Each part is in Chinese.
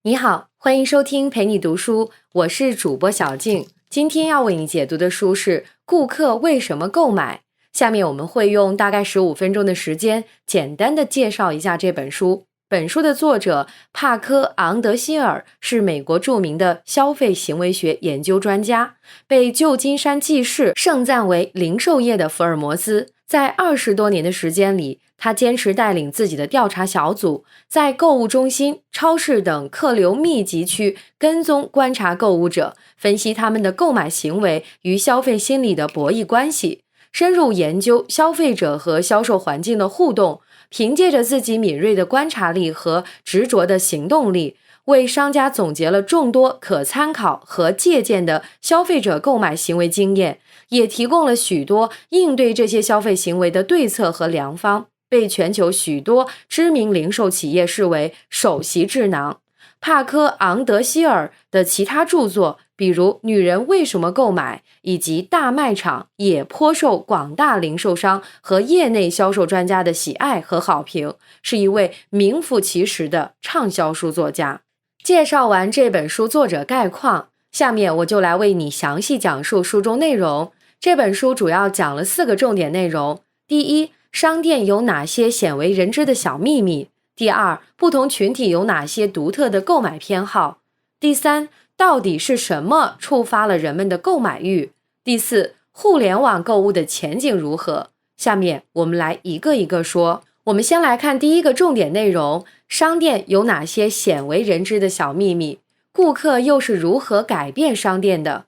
你好，欢迎收听陪你读书，我是主播小静。今天要为你解读的书是《顾客为什么购买》。下面我们会用大概15分钟的时间，简单的介绍一下这本书。本书的作者帕科·昂德希尔是美国著名的消费行为学研究专家，被旧金山纪事盛赞为零售业的福尔摩斯。在20多年的时间里，他坚持带领自己的调查小组，在购物中心、超市等客流密集区跟踪观察购物者，分析他们的购买行为与消费心理的博弈关系，深入研究消费者和销售环境的互动，凭借着自己敏锐的观察力和执着的行动力，为商家总结了众多可参考和借鉴的消费者购买行为经验，也提供了许多应对这些消费行为的对策和良方，被全球许多知名零售企业视为首席智囊。帕科·昂德希尔的其他著作，比如《女人为什么购买》以及《大卖场》，也颇受广大零售商和业内销售专家的喜爱和好评，是一位名副其实的畅销书作家。介绍完这本书作者概况，下面我就来为你详细讲述书中内容。这本书主要讲了4个重点内容。第一，商店有哪些鲜为人知的小秘密？第二，不同群体有哪些独特的购买偏好？第三，到底是什么触发了人们的购买欲？第四，互联网购物的前景如何？下面我们来一个一个说。我们先来看第一个重点内容，商店有哪些鲜为人知的小秘密？顾客又是如何改变商店的？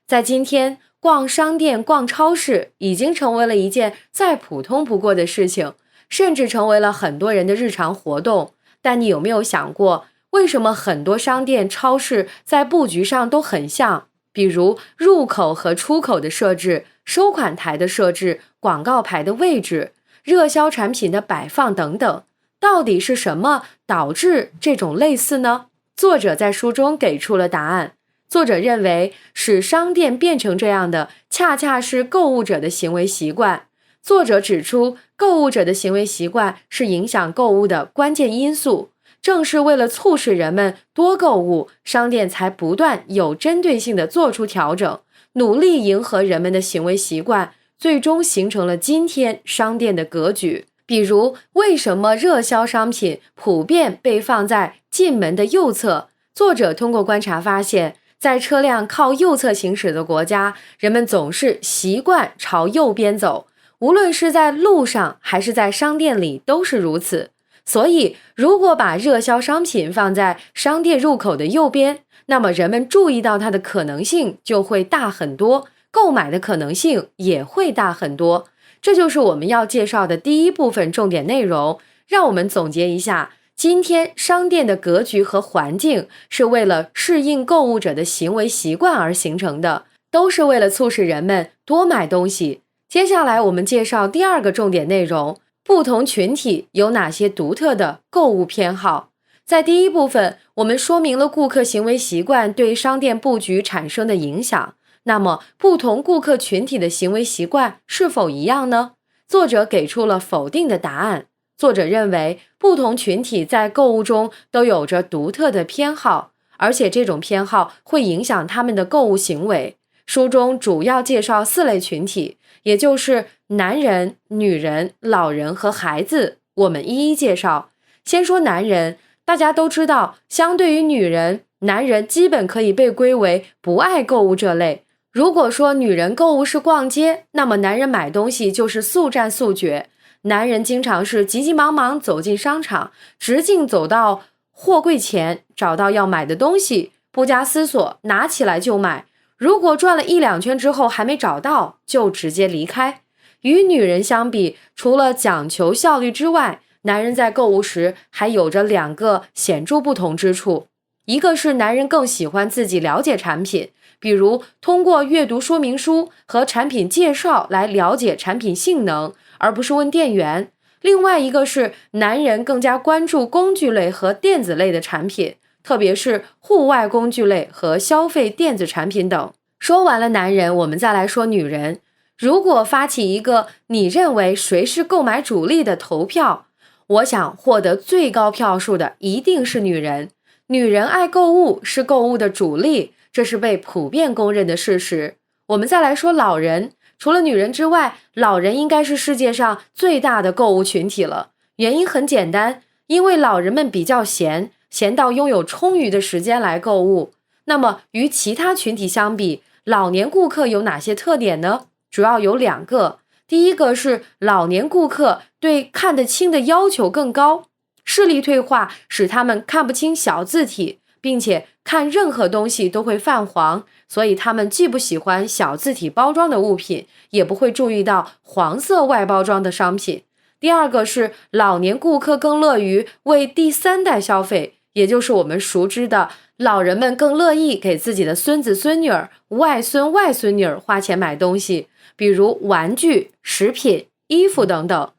在今天，逛商店、逛超市已经成为了一件再普通不过的事情，甚至成为了很多人的日常活动。但你有没有想过，为什么很多商店、超市在布局上都很像？比如入口和出口的设置、收款台的设置、广告牌的位置、热销产品的摆放等等，到底是什么导致这种类似呢？作者在书中给出了答案。作者认为，使商店变成这样的，恰恰是购物者的行为习惯。作者指出，购物者的行为习惯是影响购物的关键因素。正是为了促使人们多购物，商店才不断有针对性地做出调整，努力迎合人们的行为习惯，最终形成了今天商店的格局。比如，为什么热销商品普遍被放在进门的右侧？作者通过观察发现，在车辆靠右侧行驶的国家，人们总是习惯朝右边走，无论是在路上还是在商店里都是如此。所以，如果把热销商品放在商店入口的右边，那么人们注意到它的可能性就会大很多，购买的可能性也会大很多。这就是我们要介绍的第一部分重点内容。让我们总结一下，今天商店的格局和环境是为了适应购物者的行为习惯而形成的，都是为了促使人们多买东西。接下来我们介绍第二个重点内容，不同群体有哪些独特的购物偏好。在第一部分，我们说明了顾客行为习惯对商店布局产生的影响。那么，不同顾客群体的行为习惯是否一样呢？作者给出了否定的答案。作者认为，不同群体在购物中都有着独特的偏好，而且这种偏好会影响他们的购物行为。书中主要介绍4类群体，也就是男人、女人、老人和孩子，我们一一介绍。先说男人，大家都知道，相对于女人，男人基本可以被归为不爱购物这类。如果说女人购物是逛街，那么男人买东西就是速战速决。男人经常是急急忙忙走进商场，直径走到货柜前，找到要买的东西，不加思索拿起来就买。如果转了1、2圈之后还没找到，就直接离开。与女人相比，除了讲求效率之外，男人在购物时还有着2个显著不同之处。一个是男人更喜欢自己了解产品，比如通过阅读说明书和产品介绍来了解产品性能，而不是问店员。另外一个是男人更加关注工具类和电子类的产品，特别是户外工具类和消费电子产品等。说完了男人，我们再来说女人。如果发起一个你认为谁是购买主力的投票，我想获得最高票数的一定是女人。女人爱购物是购物的主力，这是被普遍公认的事实。我们再来说老人，除了女人之外，老人应该是世界上最大的购物群体了。原因很简单，因为老人们比较闲到拥有充裕的时间来购物。那么与其他群体相比，老年顾客有哪些特点呢？主要有2个。第一个是老年顾客对看得清的要求更高，视力退化使他们看不清小字体，并且看任何东西都会泛黄，所以他们既不喜欢小字体包装的物品，也不会注意到黄色外包装的商品。第二个是老年顾客更乐于为第3代消费，也就是我们熟知的老人们更乐意给自己的孙子孙女儿、外孙外孙女儿花钱买东西，比如玩具、食品、衣服等等。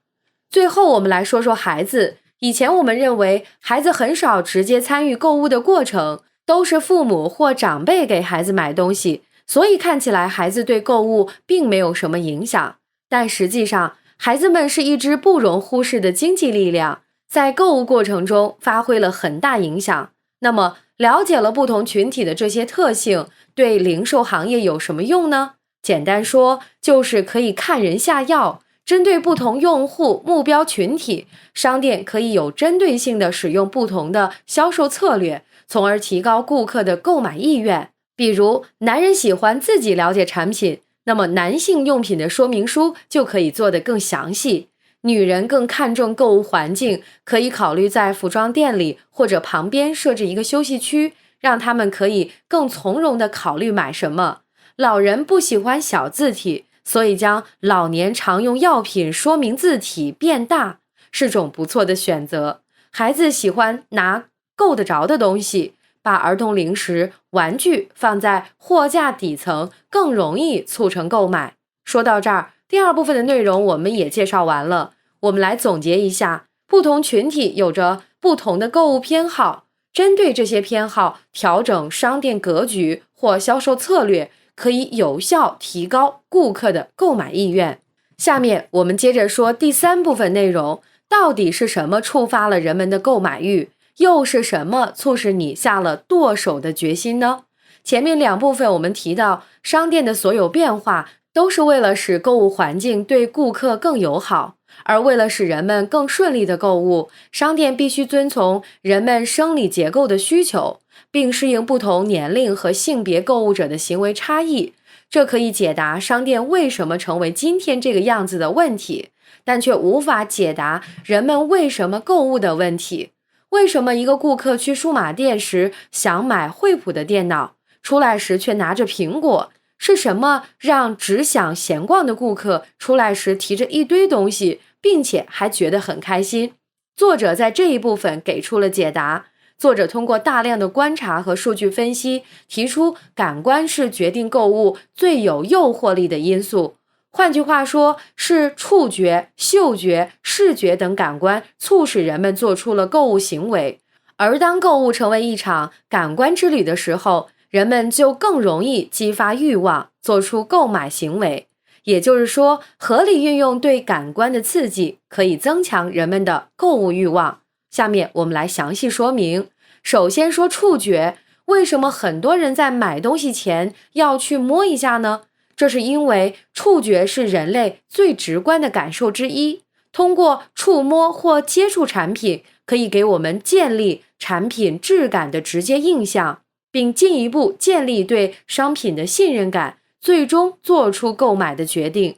最后我们来说说孩子。以前我们认为孩子很少直接参与购物的过程，都是父母或长辈给孩子买东西，所以看起来孩子对购物并没有什么影响。但实际上，孩子们是一支不容忽视的经济力量，在购物过程中发挥了很大影响。那么，了解了不同群体的这些特性，对零售行业有什么用呢？简单说，就是可以看人下药。针对不同用户目标群体，商店可以有针对性地使用不同的销售策略，从而提高顾客的购买意愿。比如，男人喜欢自己了解产品，那么男性用品的说明书就可以做得更详细。女人更看重购物环境，可以考虑在服装店里或者旁边设置一个休息区，让他们可以更从容地考虑买什么。老人不喜欢小字体，所以将老年常用药品说明字体变大是种不错的选择。孩子喜欢拿够得着的东西，把儿童零食、玩具放在货架底层，更容易促成购买。说到这儿，第2部分的内容我们也介绍完了。我们来总结一下，不同群体有着不同的购物偏好，针对这些偏好调整商店格局或销售策略，可以有效提高顾客的购买意愿。下面我们接着说第3部分内容，到底是什么触发了人们的购买欲，又是什么促使你下了剁手的决心呢？前面2部分我们提到，商店的所有变化都是为了使购物环境对顾客更友好，而为了使人们更顺利的购物，商店必须遵从人们生理结构的需求，并适应不同年龄和性别购物者的行为差异。这可以解答商店为什么成为今天这个样子的问题，但却无法解答人们为什么购物的问题。为什么一个顾客去数码店时想买惠普的电脑，出来时却拿着苹果？是什么让只想闲逛的顾客出来时提着一堆东西，并且还觉得很开心？作者在这一部分给出了解答。作者通过大量的观察和数据分析，提出感官是决定购物最有诱惑力的因素。换句话说，是触觉、嗅觉、视觉等感官促使人们做出了购物行为。而当购物成为一场感官之旅的时候，人们就更容易激发欲望，做出购买行为。也就是说，合理运用对感官的刺激，可以增强人们的购物欲望。下面我们来详细说明。首先说触觉，为什么很多人在买东西前要去摸一下呢？这是因为触觉是人类最直观的感受之一，通过触摸或接触产品，可以给我们建立产品质感的直接印象，并进一步建立对商品的信任感，最终做出购买的决定。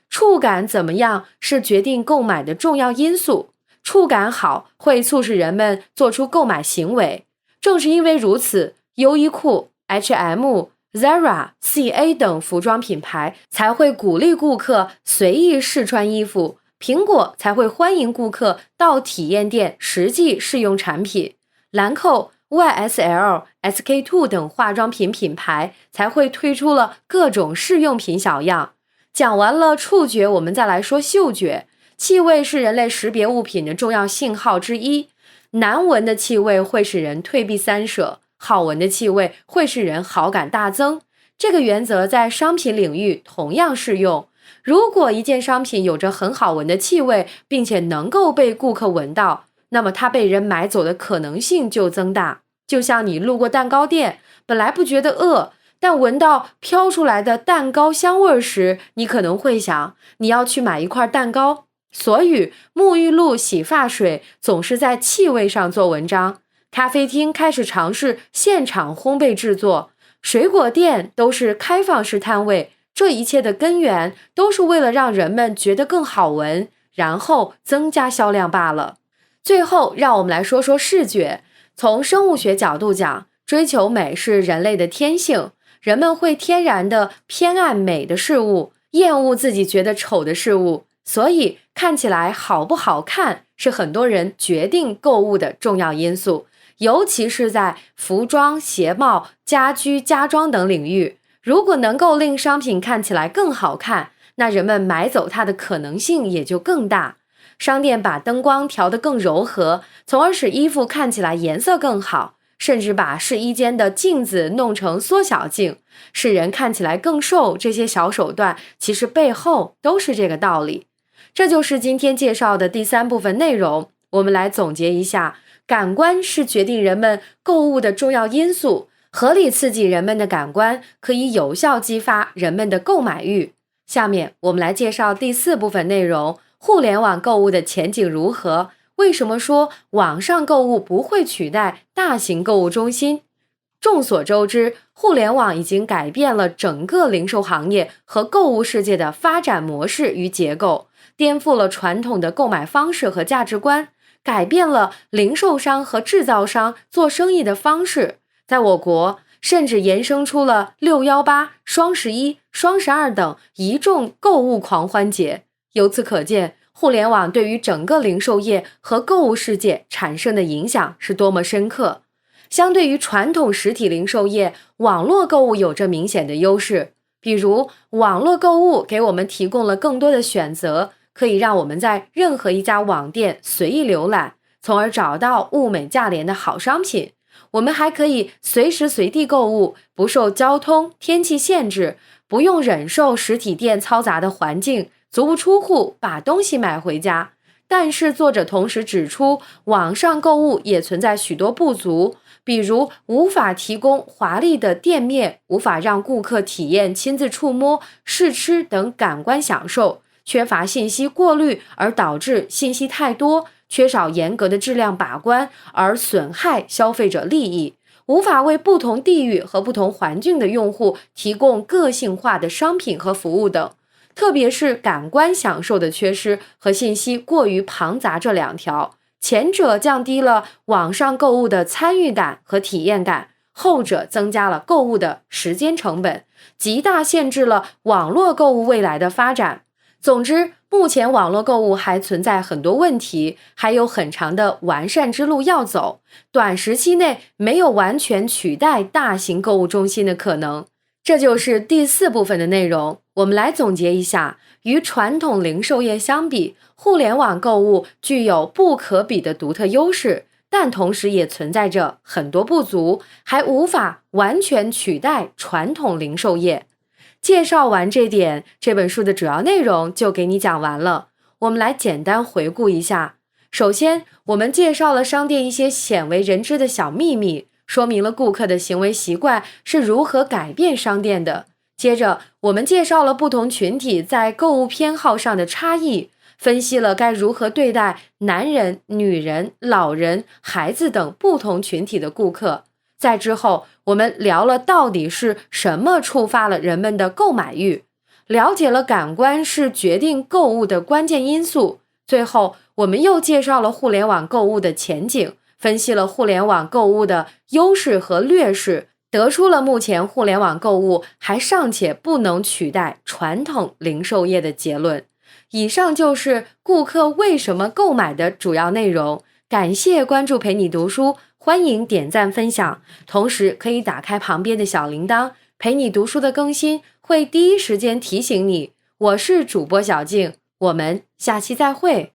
触感怎么样是决定购买的重要因素。触感好会促使人们做出购买行为。正是因为如此，优衣库、H&M、Zara、CA 等服装品牌才会鼓励顾客随意试穿衣服，苹果才会欢迎顾客到体验店实际试用产品，兰蔻、YSL、SK-II 等化妆品品牌才会推出了各种试用品小样。讲完了触觉，我们再来说嗅觉。气味是人类识别物品的重要信号之一，难闻的气味会使人退避三舍，好闻的气味会使人好感大增。这个原则在商品领域同样适用。如果一件商品有着很好闻的气味，并且能够被顾客闻到，那么它被人买走的可能性就增大。就像你路过蛋糕店，本来不觉得饿，但闻到飘出来的蛋糕香味时，你可能会想，你要去买一块蛋糕。所以，沐浴露、洗发水总是在气味上做文章。咖啡厅开始尝试现场烘焙制作，水果店都是开放式摊位。这一切的根源都是为了让人们觉得更好闻，然后增加销量罢了。最后，让我们来说说视觉。从生物学角度讲，追求美是人类的天性，人们会天然地偏爱美的事物，厌恶自己觉得丑的事物。所以看起来好不好看是很多人决定购物的重要因素，尤其是在服装、鞋帽、家居、家装等领域。如果能够令商品看起来更好看，那人们买走它的可能性也就更大。商店把灯光调得更柔和，从而使衣服看起来颜色更好，甚至把试衣间的镜子弄成缩小镜，使人看起来更瘦。这些小手段其实背后都是这个道理。这就是今天介绍的第3部分内容。我们来总结一下，感官是决定人们购物的重要因素，合理刺激人们的感官，可以有效激发人们的购买欲。下面我们来介绍第4部分内容，互联网购物的前景如何？为什么说网上购物不会取代大型购物中心？众所周知，互联网已经改变了整个零售行业和购物世界的发展模式与结构，颠覆了传统的购买方式和价值观，改变了零售商和制造商做生意的方式。在我国，甚至延伸出了618、双11、双12等一众购物狂欢节。由此可见，互联网对于整个零售业和购物世界产生的影响是多么深刻。相对于传统实体零售业，网络购物有着明显的优势。比如，网络购物给我们提供了更多的选择，可以让我们在任何一家网店随意浏览，从而找到物美价廉的好商品。我们还可以随时随地购物，不受交通、天气限制，不用忍受实体店嘈杂的环境，足不出户把东西买回家。但是作者同时指出，网上购物也存在许多不足，比如无法提供华丽的店面，无法让顾客体验亲自触摸、试吃等感官享受，缺乏信息过滤而导致信息太多，缺少严格的质量把关而损害消费者利益，无法为不同地域和不同环境的用户提供个性化的商品和服务等。特别是感官享受的缺失和信息过于庞杂这2条，前者降低了网上购物的参与感和体验感，后者增加了购物的时间成本，极大限制了网络购物未来的发展。总之，目前网络购物还存在很多问题，还有很长的完善之路要走，短时期内没有完全取代大型购物中心的可能。这就是第4部分的内容。我们来总结一下，与传统零售业相比，互联网购物具有不可比的独特优势，但同时也存在着很多不足，还无法完全取代传统零售业。介绍完这点，这本书的主要内容就给你讲完了。我们来简单回顾一下。首先，我们介绍了商店一些鲜为人知的小秘密，说明了顾客的行为习惯是如何改变商店的。接着，我们介绍了不同群体在购物偏好上的差异，分析了该如何对待男人、女人、老人、孩子等不同群体的顾客。在之后，我们聊了到底是什么触发了人们的购买欲，了解了感官是决定购物的关键因素。最后，我们又介绍了互联网购物的前景，分析了互联网购物的优势和劣势，得出了目前互联网购物还尚且不能取代传统零售业的结论。以上就是顾客为什么购买的主要内容。感谢关注陪你读书，欢迎点赞分享，同时可以打开旁边的小铃铛，陪你读书的更新会第一时间提醒你。我是主播小静，我们下期再会。